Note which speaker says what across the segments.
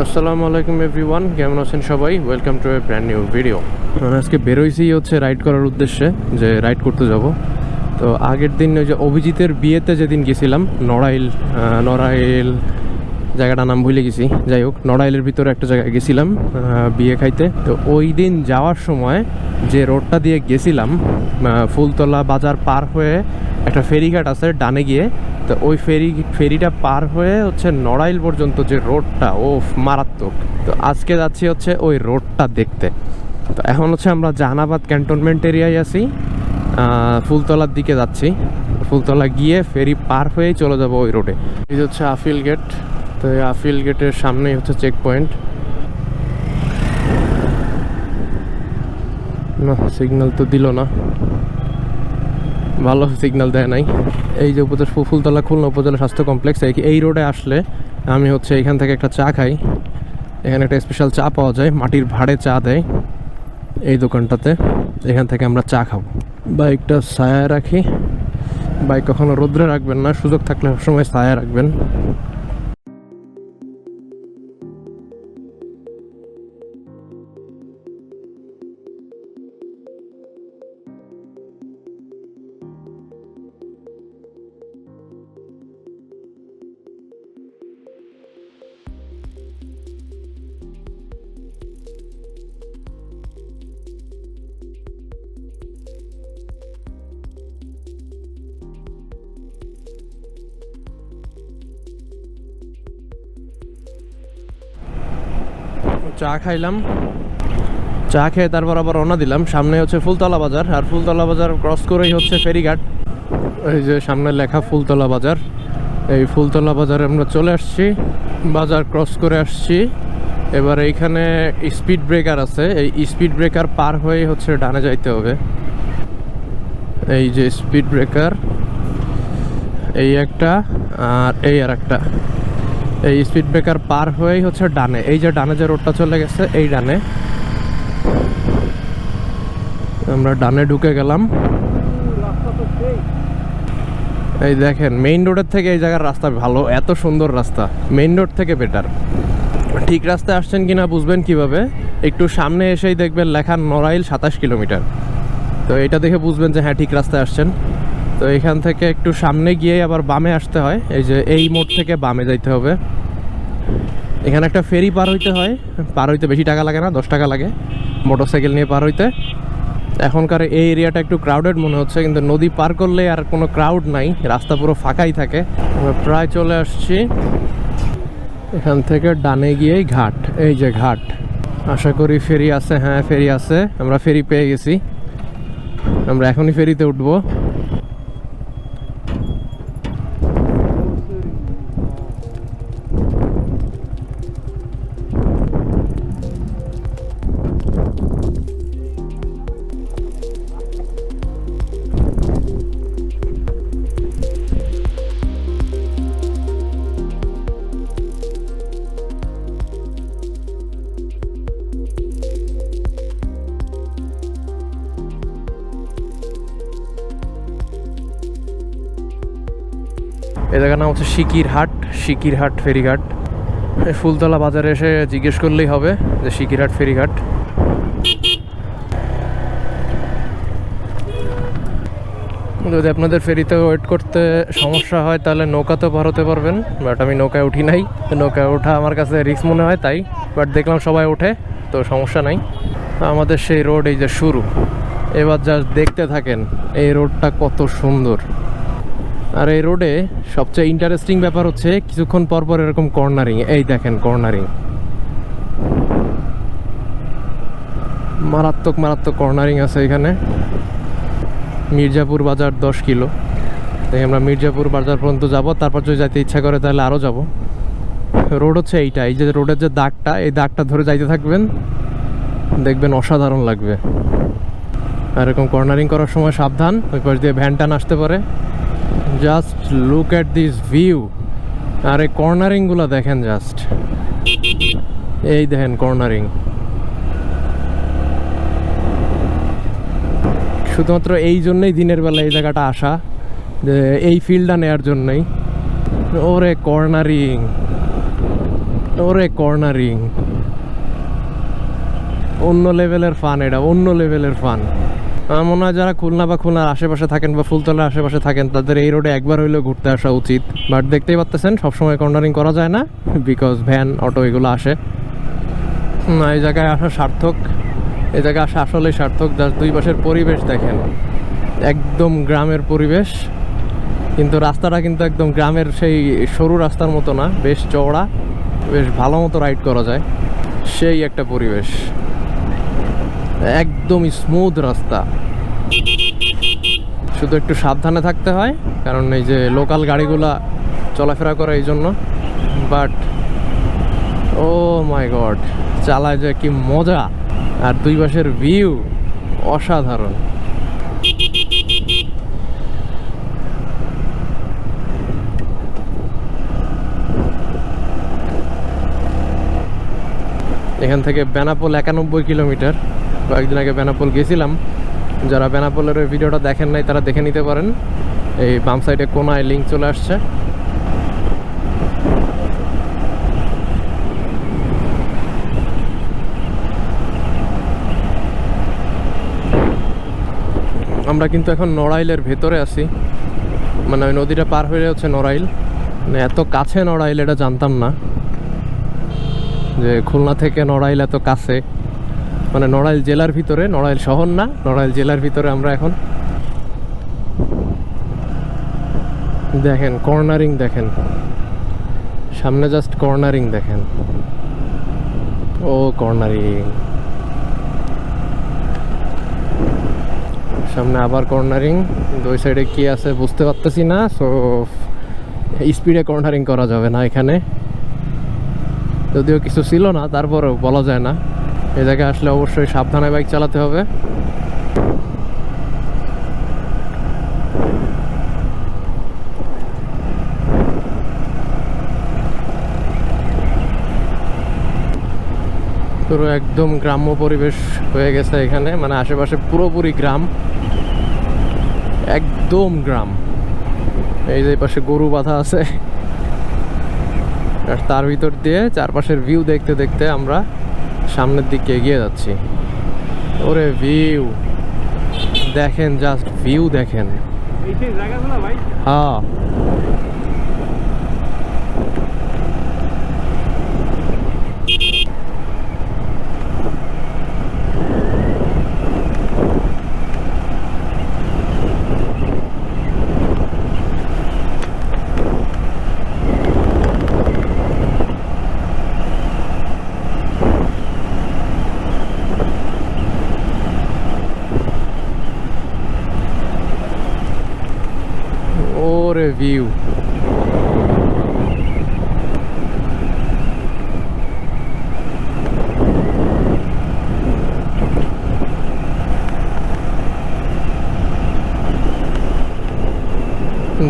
Speaker 1: আসসালামু আলাইকুম এভরিওয়ান, কেমন আছেন সবাই? Welcome to A brand new video. আজকে বেরোইছি হচ্ছে রাইড করার উদ্দেশ্যে, যে রাইড করতে যাব। তো আগের দিন ওই যে অভিজিতের বিয়েতে যেদিন গেছিলাম, নড়াইল জায়গাটার নাম ভুলে গেছি, যাই হোক নড়াইলের ভিতরে একটা জায়গায় গেছিলাম বিয়ে খাইতে। তো ওই দিন যাওয়ার সময় যে রোডটা দিয়ে গেছিলাম, ফুলতলা বাজার পার হয়ে একটা ফেরিঘাট আছে ডানে গিয়ে, তো ওই ফেরিটা পার হয়ে হচ্ছে নড়াইল পর্যন্ত যে রোডটা, ও মারাত্মক। তো আজকে যাচ্ছি হচ্ছে ওই রোডটা দেখতে। তো এখন হচ্ছে আমরা জাহানাবাদ ক্যান্টনমেন্ট এরিয়ায় আছি, ফুলতলার দিকে যাচ্ছি। ফুলতলা গিয়ে ফেরি পার হয়েই চলে যাব ওই রোডে। এই হচ্ছে আফিল গেট। তো এই আফিল গেটের সামনেই হচ্ছে চেক পয়েন্ট। না, সিগন্যাল তো দিল না, ভালো সিগন্যাল দেয় নাই। এই যে ফুলতলা খুলনা উপজেলা স্বাস্থ্য কমপ্লেক্স, এই রোডে আসলে আমি হচ্ছে এখান থেকে একটা চা খাই। এখানে একটা স্পেশাল চা পাওয়া যায়, মাটির ভাড়ে চা দেয় এই দোকানটাতে। এখান থেকে আমরা চা খাবো। বাইকটা ছায়া রাখি, বাইক কখনো রোদ্রে রাখবেন না, সুযোগ থাকলে সবসময় ছায়া রাখবেন। চা খাইলাম, চা খেয়ে তারপর আবার রওনা দিলাম। সামনে হচ্ছে ফুলতলা বাজার, আর ফুলতলা বাজার ক্রস করেই হচ্ছে ফেরিঘাট। এই যে সামনে লেখা ফুলতলা বাজার, এই ফুলতলা বাজারে আমরা চলে আসছি, বাজার ক্রস করে আসছি। এবার এইখানে স্পিড ব্রেকার আছে, এই স্পিড ব্রেকার পার হয়ে হচ্ছে ডানে যাইতে হবে। এই যে স্পিড ব্রেকার, এই একটা আর এই আর একটা। এই স্পিড ব্রেকার পার হয়েই হচ্ছে ডানে, এই যে ডানে যে রোডটা চলে গেছে, এই ডানে আমরা ডানে ঢুকে গেলাম। এই দেখেন, মেইন রোডের থেকে এই জায়গার রাস্তা ভালো, এত সুন্দর রাস্তা, মেইন রোড থেকে বেটার। ঠিক রাস্তায় আসছেন কিনা বুঝবেন কিভাবে? একটু সামনে এসেই দেখবেন লেখা নড়াইল 27 কিলোমিটার। তো এটা দেখে বুঝবেন যে হ্যাঁ ঠিক রাস্তায় আসছেন। তো এখান থেকে একটু সামনে গিয়ে আবার বামে আসতে হয়, এই যে এই মোড় থেকে বামে যাইতে হবে। এখানে একটা ফেরি পার হইতে হয়, পার হইতে বেশি টাকা লাগে না, 10 টাকা লাগে মোটরসাইকেল নিয়ে পার হইতে। এখনকার এই এরিয়াটা একটু ক্রাউডেড মনে হচ্ছে, কিন্তু নদী পার করলে আর কোনো ক্রাউড নাই, রাস্তা পুরো ফাঁকাই থাকে। আমরা প্রায় চলে আসছি। এখান থেকে ডানে গিয়েই ঘাট, এই যে ঘাট। আশা করি ফেরি আছে, হ্যাঁ ফেরি আছে, আমরা ফেরি পেয়ে গেছি। আমরা এখনই ফেরিতে উঠবো। এই জায়গার নাম হচ্ছে সিকিরহাট ফেরিঘাট। ফুলতলা বাজারে এসে জিজ্ঞেস করলেই হবে যে সিকিরহাট ফেরিঘাট। যদি আপনাদের ফেরিতে ওয়েট করতে সমস্যা হয় তাহলে নৌকাতেও পার হতে পারবেন, বাট আমি নৌকায় উঠি নাই। নৌকায় ওঠা আমার কাছে রিস্ক মনে হয় তাই, বাট দেখলাম সবাই ওঠে, তো সমস্যা নাই। আমাদের সেই রোড এই যে শুরু। এবার জাস্ট দেখতে থাকেন এই রোডটা কত সুন্দর। আর এই রোডে সবচেয়ে ইন্টারেস্টিং ব্যাপার হচ্ছে কিছুক্ষণ পর পর এরকম কর্নারিং, এই দেখেন কর্নারিং, মারাত্মক কর্নারিং আছে এখানে। মির্জাপুর বাজার 10 কিলো, তাই আমরা মির্জাপুর বাজার পর্যন্ত যাব, তারপর যদি যাইতে ইচ্ছা করে তাহলে আরও যাব। রোড হচ্ছে এইটা, এই যে রোডের যে দাগটা, এই দাগটা ধরে যাইতে থাকবেন, দেখবেন অসাধারণ লাগবে। আর এরকম কর্নারিং করার সময় সাবধান, ওই পাশ দিয়ে ভ্যান টান আসতে পারে। Just look at this view. আর এই কর্নারিংগুলো দেখেন, জাস্ট এই দেখেন কর্নারিং। শুধুমাত্র এই জন্যই দিনের বেলা এই জায়গাটা আসা, যে এই ফিল্ডটা নেওয়ার জন্যই। ওরে কর্নারিং, ওরে কর্নারিং অন্য লেভেলের ফান, এটা অন্য লেভেলের ফান। আমার মনে হয় যারা খুলনা বা খুলনার আশেপাশে থাকেন বা ফুলতলার আশেপাশে থাকেন তাদের এই রোডে একবার হইলেও ঘুরতে আসা উচিত। বাট দেখতেই পাচ্ছেন সবসময় কর্নারিং করা যায় না, বিকজ ভ্যান অটো এগুলো আসে না। এই জায়গায় আসা সার্থক, এই জায়গায় আসা আসলেই সার্থক। জাস্ট দুই পাশের পরিবেশ দেখেন, একদম গ্রামের পরিবেশ, কিন্তু রাস্তাটা কিন্তু একদম গ্রামের সেই সরু রাস্তার মতো না, বেশ চওড়া, বেশ ভালো মতো রাইড করা যায়। সেই একটা পরিবেশ, একদম স্মুথ রাস্তা। শুধু একটু সাবধানে থাকতে হয়, কারণ এই যে লোকাল গাড়িগুলা চলাফেরা করে এই জন্য। বাট ও মাই গড, চালায় যে কি মজা, আর দুই পাশের ভিউ অসাধারণ। এখান থেকে বেনাপোল 91 কিলোমিটার। কয়েকদিন আগে বেনাপোল গেছিলাম, যারা বেনাপোলের ওই ভিডিওটা দেখেন নাই তারা দেখে নিতে পারেন। এই বাম সাইডে কোনায় লিঙ্ক চলে আসছে। আমরা কিন্তু এখন নড়াইলের ভেতরে আছি, মানে ওই নদীটা পার হয়ে হচ্ছে নড়াইল। মানে এত কাছে নড়াইল এটা জানতাম না, যে খুলনা থেকে নড়াইল এত কাছে। মানে নড়াইল জেলার ভিতরে, নড়াইল শহর না, নড়াইল জেলার ভিতরে আমরা এখন। দেখেন কর্নারিং, দেখেন সামনে জাস্ট কর্নারিং দেখেন। ও কর্নারিং, সামনে আবার কর্নারিং। দুই সাইডে কি আছে বুঝতে পারতেছি না, সো স্পিডে কর্নারিং করা যাবে না এখানে। যদিও কিছু ছিল না, তারপরেও বলা যায় না। এই জায়গায় আসলে অবশ্যই সাবধানে বাইক চালাতে হবে। পুরো একদম গ্রাম্য পরিবেশ হয়ে গেছে এখানে, মানে আশেপাশে পুরোপুরি গ্রাম, একদম গ্রাম। এই যে পাশে গরু বাঁধা আছে, আর তার ভিতর দিয়ে চারপাশের ভিউ দেখতে দেখতে আমরা সামনের দিকে এগিয়ে যাচ্ছি। ওরে ভিউ দেখেন, জাস্ট ভিউ দেখেন। হ্যাঁ, ওরে ভিউ।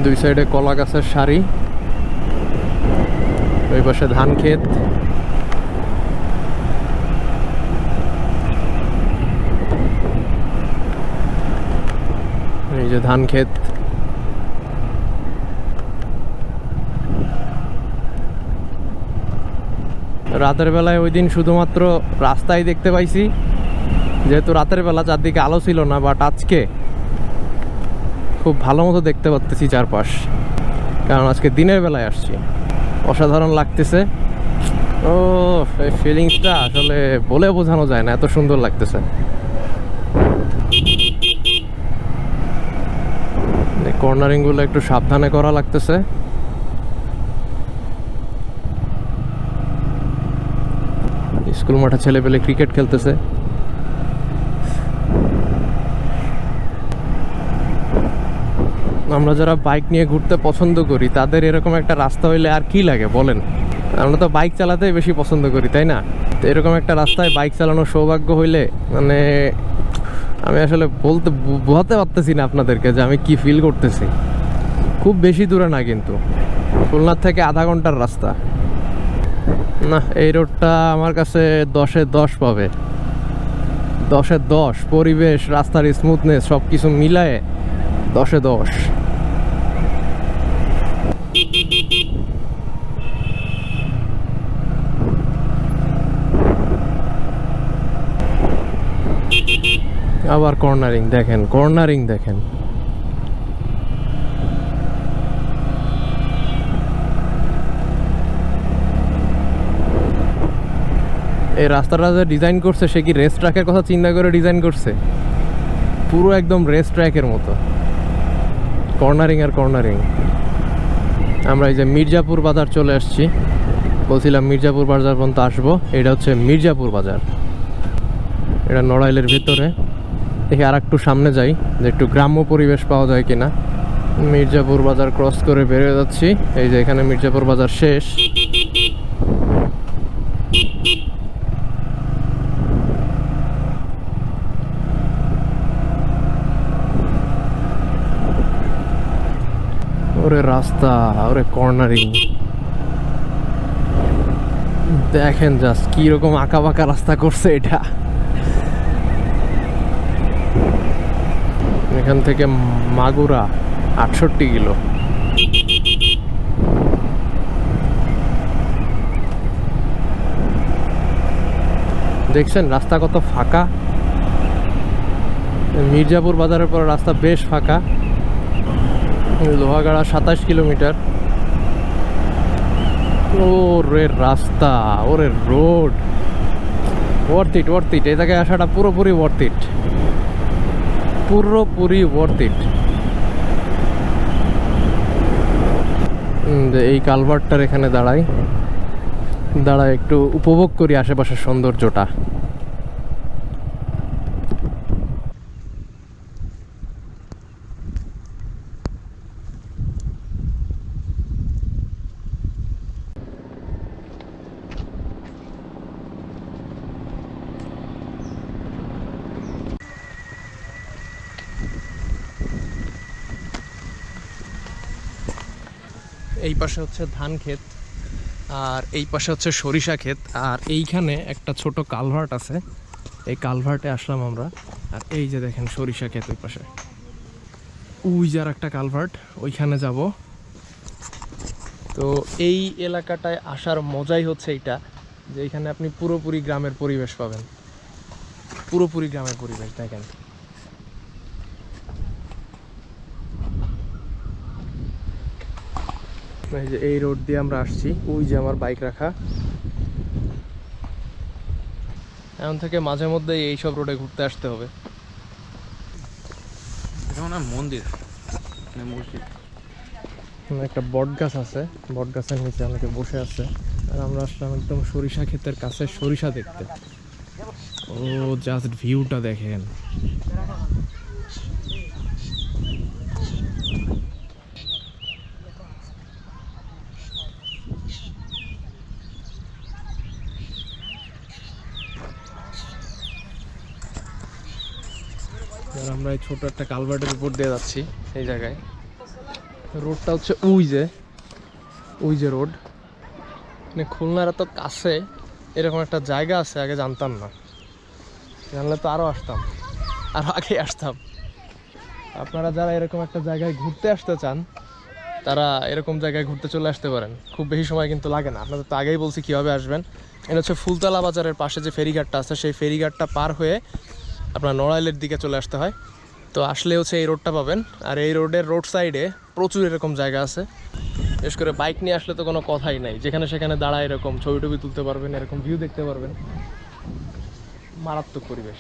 Speaker 1: দুই সাইডে কলা গাছের সারি, ওই পাশে ধান ক্ষেত। এই যে ধান ক্ষেত। রাতের বেলায় ওই দিন শুধুমাত্র রাস্তায় দেখতে পাইছি, যেহেতু রাতের বেলা চারদিকে আলো ছিল না। বাট আজকে খুব ভালো মতো দেখতে পাচ্ছি চারপাশ, কারণ আজকে দিনের বেলায় আসছি। অসাধারণ লাগতেছে। ও এই ফিলিংসটা আসলে বলে বোঝানো যায় না, এত সুন্দর লাগতেছে। কর্নারিংগুলো একটু সাবধানে করা লাগতেছে। স্কুল মাঠে ছেলে পেলে ক্রিকেট খেলতেছে। আমরা যারা বাইক নিয়ে ঘুরতে পছন্দ করি তাদের এরকম একটা রাস্তা হইলে আর কি লাগে বলেন। আমরা তো বাইক চালাতেই বেশি পছন্দ করি, তাই না? তো এরকম একটা রাস্তায় বাইক চালানোর সৌভাগ্য হইলে, মানে আমি আসলে বোঝাতে পারতেছি না আপনাদেরকে যে আমি কি ফিল করতেছি। খুব বেশি দূরে না, কিন্তু খুলনার থেকে আধা ঘন্টার রাস্তা না। এই রোডটা আমার কাছে 10-এ 10 পাবে, 10-এ 10। পরিবেশ, রাস্তার স্মুথনেস সব কিছু মিলায়ে 10-এ 10। আবার কর্নারিং দেখেন, কর্নারিং দেখেন। এই রাস্তাটা যে ডিজাইন করছে সে কি রেস ট্র্যাকের কথা চিন্তা করে ডিজাইন করছে? পুরো একদম রেস ট্র্যাকের মতো, কর্নারিং আর কর্নারিং। আমরা এই যে মির্জাপুর বাজার চলে আসছি, বলছিলাম মির্জাপুর বাজার পর্যন্ত আসবো। এটা হচ্ছে মির্জাপুর বাজার, এটা নড়াইলের ভেতরে। দেখি আর একটু সামনে যাই যে একটু গ্রাম্য পরিবেশ পাওয়া যায় কিনা। মির্জাপুর বাজার ক্রস করে বেরিয়ে যাচ্ছি। এই যে এখানে মির্জাপুর বাজার শেষ। ওরে রাস্তা, ওরে কর্নারিং দেখেন, জাস্ট কি রকম আঁকা বাঁকা রাস্তা করছে এটা। এখান থেকে মাগুরা 68 কিলো। দেখছেন রাস্তা কত ফাঁকা। মির্জাপুর বাজারের পর রাস্তা বেশ ফাঁকা। লোহাগাড়া 27 কিলোমিটার। ওরে রাস্তা, ওরে road, worth it, worth it. এই জায়গায় আসাটা পুরোপুরি ওয়ার্থ ইট, পুরোপুরি ওয়ার্থ ইট। এই কালভার্টটার এখানে দাঁড়াই একটু উপভোগ করি আশেপাশের সৌন্দর্যটা। এই পাশে হচ্ছে ধান ক্ষেত, আর এই পাশে হচ্ছে সরিষা ক্ষেত, আর এইখানে একটা ছোট কালভার্ট আছে। এই কালভার্টে আসলাম আমরা। আর এই যে দেখেন সরিষা ক্ষেত ওই পাশে, ওই যে আর একটা কালভার্ট, ওইখানে যাব। তো এই এলাকাটায় আসার মজাই হচ্ছে এইটা যে এখানে আপনি পুরোপুরি গ্রামের পরিবেশ পাবেন, পুরোপুরি গ্রামের পরিবেশ। দেখেন এই যে এই রোড দিয়ে আমরা আসছি, ওই যে আমার বাইক রাখা। এখন থেকে মাঝে মধ্যে এইসব রোডে ঘুরতে আসতে হবে। মন্দির, মসজিদ, একটা বট গাছ আছে, বট গাছের নিচে অনেকে বসে আছে। আর আমরা আসলাম একদম সরিষা ক্ষেতের কাছে সরিষা দেখতে। ও জাস্ট ভিউটা দেখেন। আমরা এই ছোট একটা কালভার্টের উপর দিয়ে যাচ্ছি। এই জায়গায় রোডটা হচ্ছে ওই যে রোড। মানে খুলনার এত কাছে এরকম একটা জায়গা আছে আগে জানতাম না, জানলে তো আরও আসতাম, আরও আগে আসতাম। আপনারা যারা এরকম একটা জায়গায় ঘুরতে আসতে চান তারা এরকম জায়গায় ঘুরতে চলে আসতে পারেন, খুব বেশি সময় কিন্তু লাগে না। আপনাদের তো আগেই বলছি কীভাবে আসবেন। এটা হচ্ছে ফুলতলা বাজারের পাশে যে ফেরিঘাটটা আছে, সেই ফেরিঘাটটা পার হয়ে আপনার নড়াইলের দিকে চলে আসতে হয়। তো আসলে হচ্ছে এই রোডটা পাবেন। আর এই রোডের রোড সাইডে প্রচুর এরকম জায়গা আছে। বিশেষ করে বাইক নিয়ে আসলে তো কোনো কথাই নাই, যেখানে সেখানে দাঁড়ায় এরকম ছবি টবি তুলতে পারবেন, এরকম ভিউ দেখতে পারবেন। মারাত্মক পরিবেশ।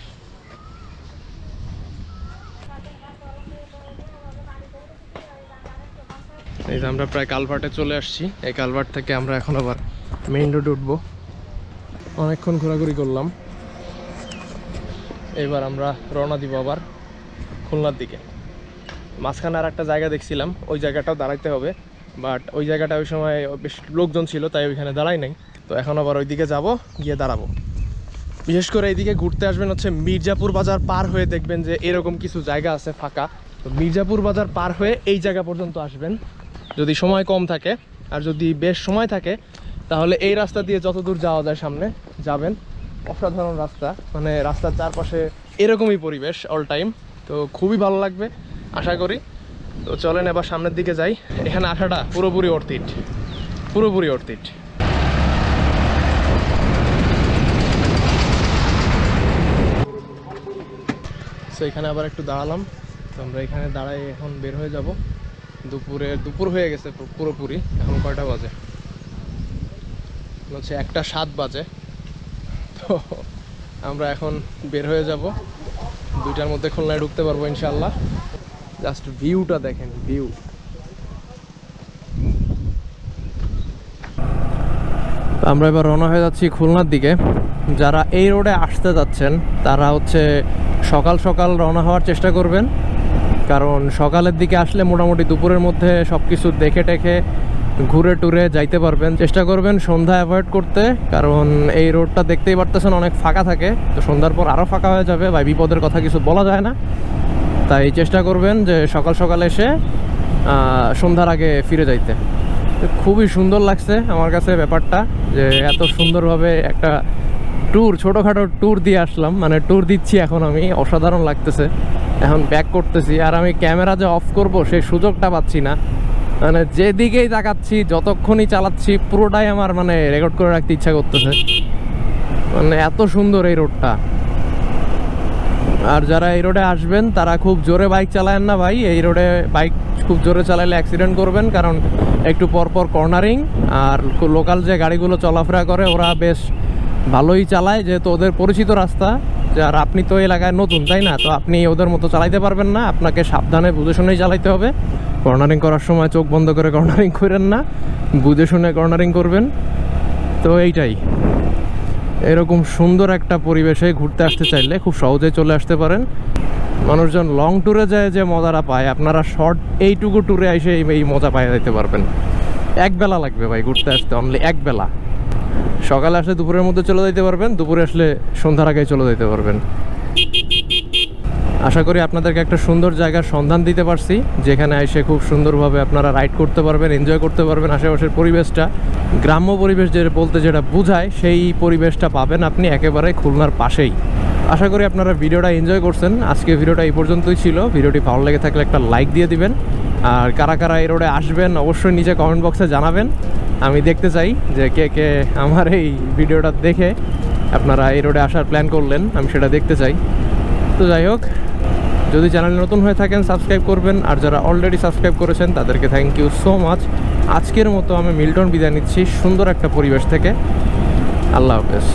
Speaker 1: এই যে আমরা প্রায় কালভার্টে চলে আসছি। এই কালভার্ট থেকে আমরা এখন আবার মেইন রোডে উঠবো। অনেকক্ষণ ঘোরাঘুরি করলাম, এবার আমরা রওনা দিব আবার খুলনার দিকে। মাঝখানে আর একটা জায়গা দেখছিলাম, ওই জায়গাটাও দাঁড়াইতে হবে, বাট ওই জায়গাটা ওই সময় বেশ লোকজন ছিল তাই ওইখানে দাঁড়াই নাই। তো এখন আবার ওই দিকে যাবো, গিয়ে দাঁড়াবো। বিশেষ করে এইদিকে ঘুরতে আসবেন হচ্ছে মির্জাপুর বাজার পার হয়ে, দেখবেন যে এরকম কিছু জায়গা আছে ফাঁকা। তো মির্জাপুর বাজার পার হয়ে এই জায়গা পর্যন্ত আসবেন যদি সময় কম থাকে। আর যদি বেশ সময় থাকে তাহলে এই রাস্তা দিয়ে যত দূর যাওয়া যায় সামনে যাবেন। অসাধারণ রাস্তা, মানে রাস্তার চারপাশে এরকমই পরিবেশ অল টাইম। তো খুবই ভালো লাগবে আশা করি। তো চলেন এবার সামনের দিকে যাই। এখানে আসাটা পুরোপুরি অর্থ ইট, পুরোপুরি অর্থ ইট। সো এখানে আবার একটু দাঁড়ালাম। তো আমরা এখানে দাঁড়াই এখন বের হয়ে যাব। দুপুর হয়ে গেছে পুরোপুরি। এখন কয়টা বাজে? হচ্ছে 1:07 বাজে। তো আমরা এখন বের হয়ে যাব, 2টার মধ্যে খুলনায় ঢুকতে পারবো ইনশাল্লাহ। জাস্ট ভিউটা দেখেন, ভিউ। আমরা এবার রওনা হয়ে যাচ্ছি খুলনার দিকে। যারা এই রোডে আসতে যাচ্ছেন তারা হচ্ছে সকাল সকাল রওনা হওয়ার চেষ্টা করবেন, কারণ সকালের দিকে আসলে মোটামুটি দুপুরের মধ্যে সব কিছু দেখে টেখে ঘুরে টুরে যাইতে পারবেন। চেষ্টা করবেন সন্ধ্যা অ্যাভয়েড করতে, কারণ এই রোডটা দেখতেই পারতেছেন অনেক ফাঁকা থাকে। তো সন্ধ্যার পর আরও ফাঁকা হয়ে যাবে, বা বিপদের কথা কিছু বলা যায় না। তাই চেষ্টা করবেন যে সকাল সকাল এসে সন্ধ্যার আগে ফিরে যাইতে। খুবই সুন্দর লাগছে আমার কাছে ব্যাপারটা, যে এত সুন্দরভাবে একটা ছোটোখাটো ট্যুর দিয়ে আসলাম। মানে ট্যুর দিচ্ছি এখন আমি, অসাধারণ লাগতেছে। এখন ব্যাক করতেছি, আর আমি ক্যামেরা যে অফ করব সেই সুযোগটা পাচ্ছি না। মানে যেদিকেই তাকাচ্ছি, যতক্ষণই চালাচ্ছি, পুরোটাই আমার মানে রেকর্ড করে রাখতে ইচ্ছা করতেছে। মানে এত সুন্দর এই রোডটা। আর যারা এই রোডে আসবেন তারা খুব জোরে বাইক চালায়েন না ভাই। এই রোডে বাইক খুব জোরে চালালে অ্যাক্সিডেন্ট করবেন, কারণ একটু পরপর কর্নারিং। আর লোকাল যে গাড়িগুলো চলাফেরা করে ওরা বেশ ভালোই চালায়, যেহেতু ওদের পরিচিত রাস্তা। আর আপনি তো এলাকায় নতুন, তাই না? তো আপনি ওদের মতো চালাইতে পারবেন না, আপনাকে সাবধানে বুঝে শুনেই চালাইতে হবে। কর্নারিং করার সময় চোখ বন্ধ করে কর্নারিং করেন না, বুঝে শুনে কর্নারিং করবেন। তো এইটাই, এরকম সুন্দর একটা পরিবেশে ঘুরতে আসতে চাইলে খুব সহজেই চলে আসতে পারেন। মানুষজন লং ট্যুরে যায় যে মজাটা পায়, আপনারা শর্ট এইটুকু ট্যুরে এসে এই মজা পাই যেতে পারবেন। এক বেলা লাগবে ভাই ঘুরতে আসতে, অনলি এক বেলা। সকালে আসলে দুপুরের মধ্যে চলে যেতে পারবেন, দুপুরে আসলে সন্ধ্যার আগে চলে যেতে পারবেন। আশা করি আপনাদেরকে একটা সুন্দর জায়গার সন্ধান দিতে পারছি, যেখানে এসে খুব সুন্দরভাবে আপনারা রাইড করতে পারবেন, এনজয় করতে পারবেন। আশেপাশের পরিবেশটা, গ্রাম্য পরিবেশ বলতে যেটা বোঝায়, সেই পরিবেশটা পাবেন আপনি একেবারে খুলনার পাশেই। আশা করি আপনারা ভিডিওটা এনজয় করছেন। আজকে ভিডিওটা এই পর্যন্তই ছিল। ভিডিওটি ভালো লেগে থাকলে একটা লাইক দিয়ে দিবেন। আর কারা কারা এই রোডে আসবেন অবশ্যই নিচে কমেন্ট বক্সে জানাবেন। আমি দেখতে চাই যে কে কে আমার এই ভিডিওটা দেখে আপনারা এই রোডে আসার প্ল্যান করলেন, আমি সেটা দেখতে চাই। তো যাই হোক, যদি চ্যানেলে নতুন হয়ে থাকেন সাবস্ক্রাইব করবেন, আর যারা অলরেডি সাবস্ক্রাইব করেছেন তাদেরকে থ্যাংক ইউ সো মাচ। আজকের মতো আমি মিল্টন বিদায় নিচ্ছি সুন্দর একটা পরিবেশ থেকে। আল্লাহ হাফেজ।